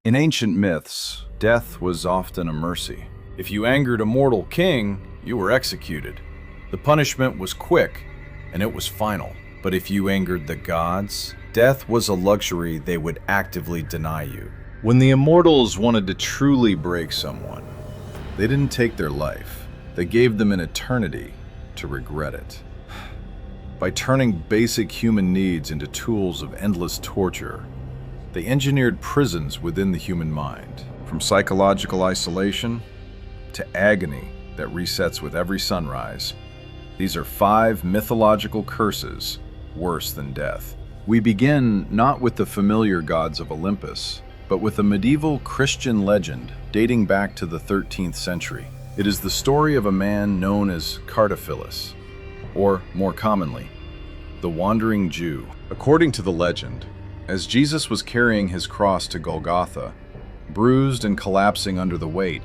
In ancient myths, death was often a mercy. If you angered a mortal king, you were executed. The punishment was quick, and it was final. But if you angered the gods, death was a luxury they would actively deny you. When the immortals wanted to truly break someone, they didn't take their life. They gave them an eternity to regret it. By turning basic human needs into tools of endless torture, they engineered prisons within the human mind, from psychological isolation to agony that resets with every sunrise. These are 5 mythological curses worse than death. We begin not with the familiar gods of Olympus, but with a medieval Christian legend dating back to the 13th century. It is the story of a man known as Tantalus, or more commonly, the Wandering Jew. According to the legend, as Jesus was carrying his cross to Golgotha, bruised and collapsing under the weight,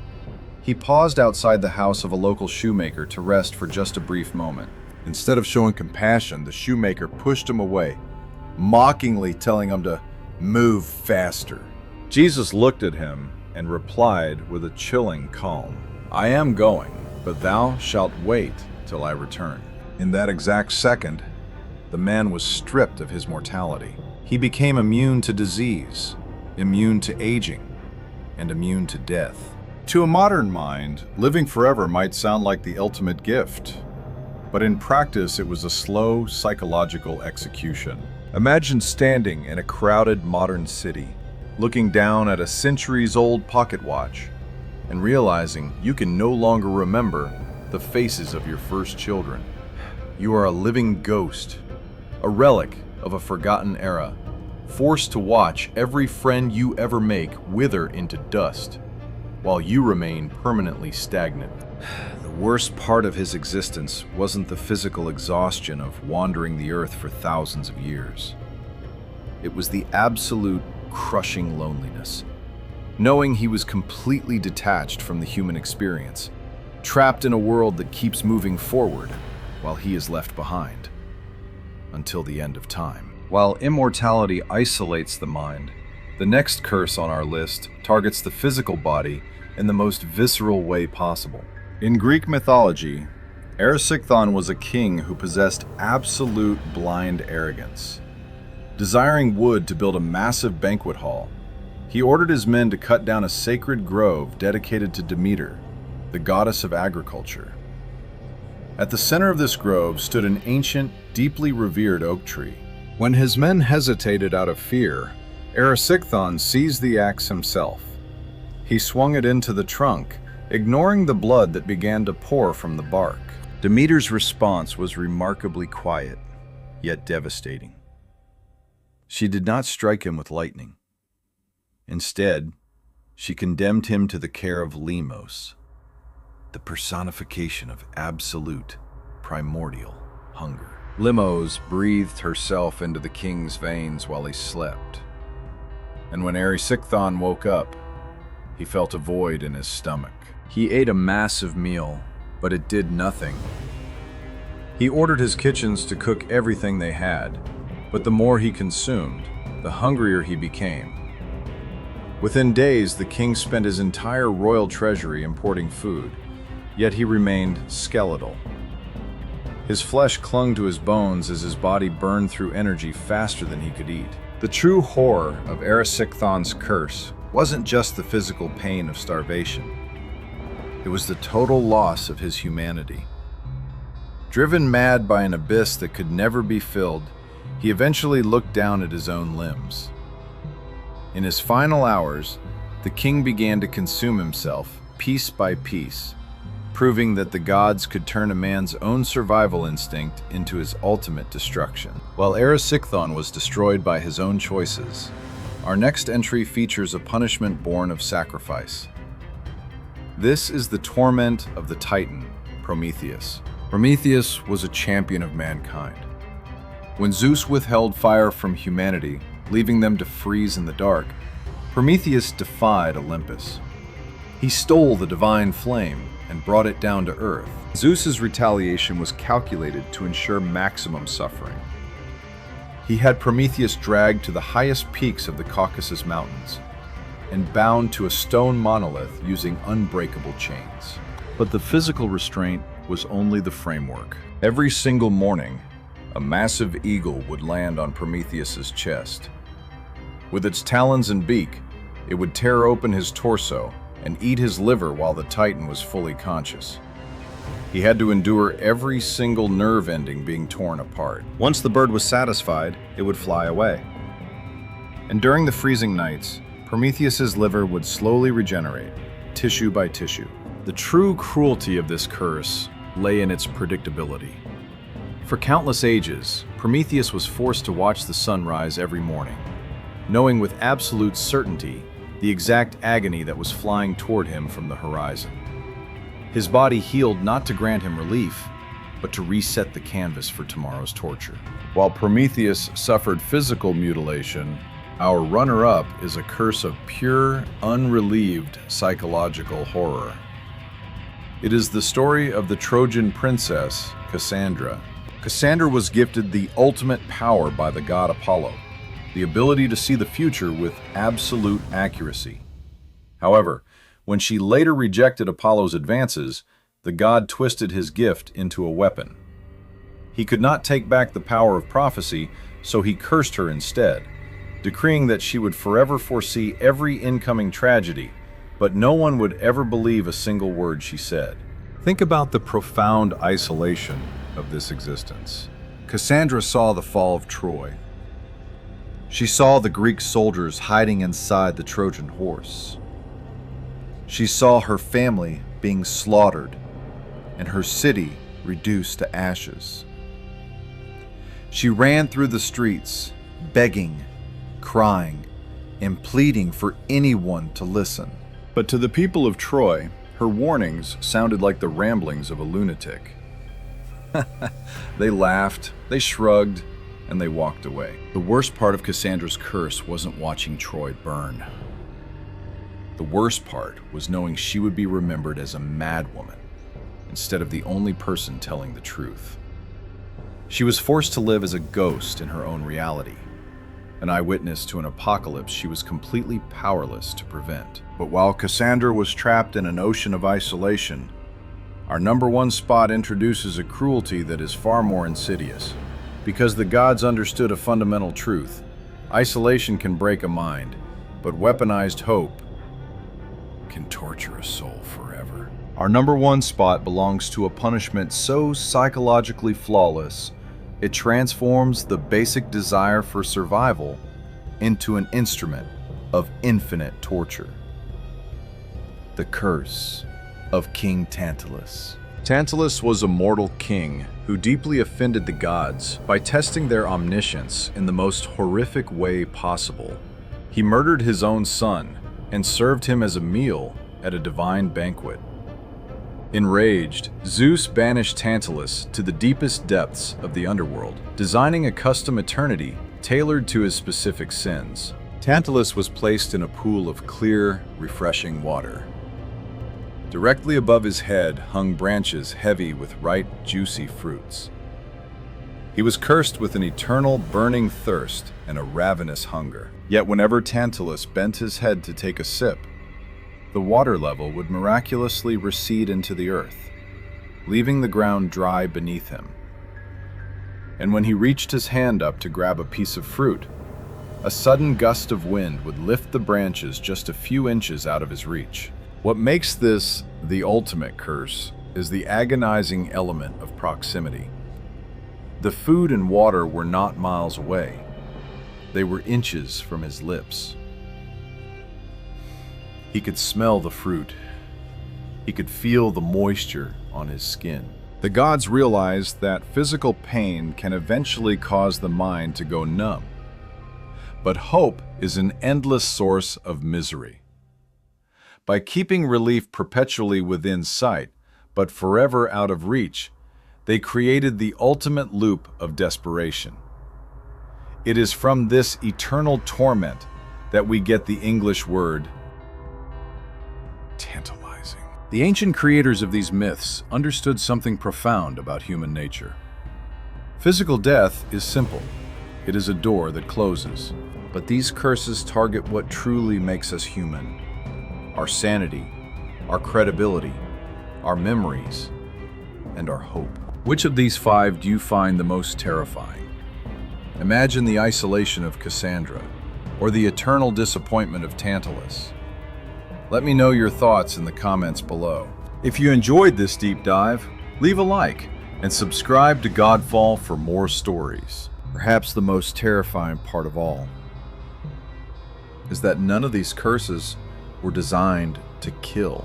he paused outside the house of a local shoemaker to rest for just a brief moment. Instead of showing compassion, the shoemaker pushed him away, mockingly telling him to move faster. Jesus looked at him and replied with a chilling calm, "I am going, but thou shalt wait till I return." In that exact second, the man was stripped of his mortality. He became immune to disease, immune to aging, and immune to death. To a modern mind, living forever might sound like the ultimate gift, but in practice it was a slow psychological execution. Imagine standing in a crowded modern city, looking down at a centuries-old pocket watch, and realizing you can no longer remember the faces of your first children. You are a living ghost, a relic of a forgotten era, forced to watch every friend you ever make wither into dust, while you remain permanently stagnant. The worst part of his existence wasn't the physical exhaustion of wandering the earth for thousands of years. It was the absolute crushing loneliness, knowing he was completely detached from the human experience, trapped in a world that keeps moving forward while he is left behind, until the end of time. While immortality isolates the mind, the next curse on our list targets the physical body in the most visceral way possible. In Greek mythology, Erysichthon was a king who possessed absolute blind arrogance. Desiring wood to build a massive banquet hall, he ordered his men to cut down a sacred grove dedicated to Demeter, the goddess of agriculture. At the center of this grove stood an ancient, deeply revered oak tree. When his men hesitated out of fear, Erysichthon seized the axe himself. He swung it into the trunk, ignoring the blood that began to pour from the bark. Demeter's response was remarkably quiet, yet devastating. She did not strike him with lightning. Instead, she condemned him to the care of Lemos, the personification of absolute, primordial hunger. Lemos breathed herself into the king's veins while he slept. And when Erysichthon woke up, he felt a void in his stomach. He ate a massive meal, but it did nothing. He ordered his kitchens to cook everything they had, but the more he consumed, the hungrier he became. Within days, the king spent his entire royal treasury importing food, yet he remained skeletal. His flesh clung to his bones as his body burned through energy faster than he could eat. The true horror of Erysichthon's curse wasn't just the physical pain of starvation. It was the total loss of his humanity. Driven mad by an abyss that could never be filled, he eventually looked down at his own limbs. In his final hours, the king began to consume himself, piece by piece, proving that the gods could turn a man's own survival instinct into his ultimate destruction. While Erysichthon was destroyed by his own choices, our next entry features a punishment born of sacrifice. This is the torment of the Titan, Prometheus. Prometheus was a champion of mankind. When Zeus withheld fire from humanity, leaving them to freeze in the dark, Prometheus defied Olympus. He stole the divine flame and brought it down to earth. Zeus's retaliation was calculated to ensure maximum suffering. He had Prometheus dragged to the highest peaks of the Caucasus Mountains, and bound to a stone monolith using unbreakable chains. But the physical restraint was only the framework. Every single morning, a massive eagle would land on Prometheus's chest. With its talons and beak, it would tear open his torso and eat his liver while the Titan was fully conscious. He had to endure every single nerve ending being torn apart. Once the bird was satisfied, it would fly away. And during the freezing nights, Prometheus's liver would slowly regenerate, tissue by tissue. The true cruelty of this curse lay in its predictability. For countless ages, Prometheus was forced to watch the sun rise every morning, knowing with absolute certainty the exact agony that was flying toward him from the horizon. His body healed not to grant him relief, but to reset the canvas for tomorrow's torture. While Prometheus suffered physical mutilation, our runner-up is a curse of pure, unrelieved psychological horror. It is the story of the Trojan princess, Cassandra. Cassandra was gifted the ultimate power by the god Apollo, the ability to see the future with absolute accuracy. However, when she later rejected Apollo's advances, the god twisted his gift into a weapon. He could not take back the power of prophecy, so he cursed her instead, decreeing that she would forever foresee every incoming tragedy, but no one would ever believe a single word she said. Think about the profound isolation of this existence. Cassandra saw the fall of Troy. She saw the Greek soldiers hiding inside the Trojan horse. She saw her family being slaughtered and her city reduced to ashes. She ran through the streets, begging, crying, and pleading for anyone to listen. But to the people of Troy, her warnings sounded like the ramblings of a lunatic. They laughed, they shrugged, and they walked away. The worst part of Cassandra's curse wasn't watching Troy burn. The worst part was knowing she would be remembered as a madwoman instead of the only person telling the truth. She was forced to live as a ghost in her own reality, an eyewitness to an apocalypse she was completely powerless to prevent. But while Cassandra was trapped in an ocean of isolation, our number one spot introduces a cruelty that is far more insidious. Because the gods understood a fundamental truth: isolation can break a mind, but weaponized hope can torture a soul forever. Our number one spot belongs to a punishment so psychologically flawless, it transforms the basic desire for survival into an instrument of infinite torture. The curse of King Tantalus. Tantalus was a mortal king who deeply offended the gods by testing their omniscience in the most horrific way possible. He murdered his own son and served him as a meal at a divine banquet. Enraged, Zeus banished Tantalus to the deepest depths of the underworld, designing a custom eternity tailored to his specific sins. Tantalus was placed in a pool of clear, refreshing water. Directly above his head hung branches heavy with ripe, juicy fruits. He was cursed with an eternal burning thirst and a ravenous hunger. Yet whenever Tantalus bent his head to take a sip, the water level would miraculously recede into the earth, leaving the ground dry beneath him. And when he reached his hand up to grab a piece of fruit, a sudden gust of wind would lift the branches just a few inches out of his reach. What makes this the ultimate curse is the agonizing element of proximity. The food and water were not miles away. They were inches from his lips. He could smell the fruit. He could feel the moisture on his skin. The gods realized that physical pain can eventually cause the mind to go numb. But hope is an endless source of misery. By keeping relief perpetually within sight, but forever out of reach, they created the ultimate loop of desperation. It is from this eternal torment that we get the English word tantalizing. The ancient creators of these myths understood something profound about human nature. Physical death is simple. It is a door that closes. But these curses target what truly makes us human: our sanity, our credibility, our memories, and our hope. Which of these 5 do you find the most terrifying? Imagine the isolation of Cassandra, or the eternal disappointment of Tantalus. Let me know your thoughts in the comments below. If you enjoyed this deep dive, leave a like and subscribe to Godfall for more stories. Perhaps the most terrifying part of all is that none of these curses were designed to kill.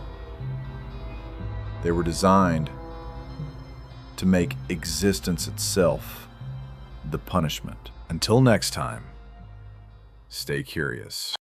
They were designed to make existence itself the punishment. Until next time, stay curious.